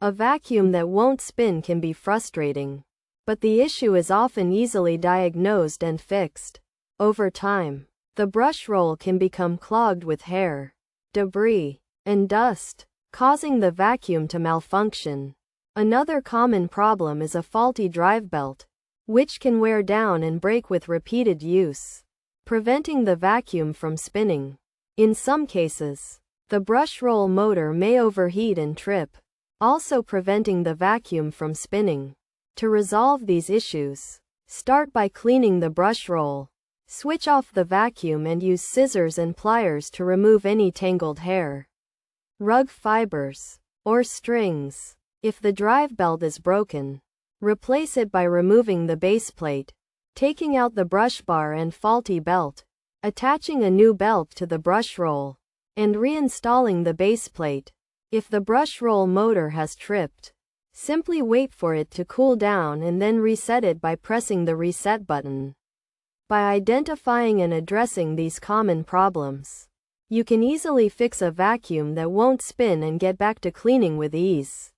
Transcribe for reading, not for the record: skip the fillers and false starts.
A vacuum that won't spin can be frustrating, but the issue is often easily diagnosed and fixed. Over time, the brush roll can become clogged with hair, debris, and dust, causing the vacuum to malfunction. Another common problem is a faulty drive belt, which can wear down and break with repeated use, preventing the vacuum from spinning. In some cases, the brush roll motor may overheat and trip, also preventing the vacuum from spinning. To resolve these issues, start by cleaning the brush roll. Switch off the vacuum and use scissors and pliers to remove any tangled hair, rug fibers, or strings. If the drive belt is broken, replace it by removing the base plate, taking out the brush bar and faulty belt, attaching a new belt to the brush roll, and reinstalling the base plate. If the brush roll motor has tripped, simply wait for it to cool down and then reset it by pressing the reset button. By identifying and addressing these common problems, you can easily fix a vacuum that won't spin and get back to cleaning with ease.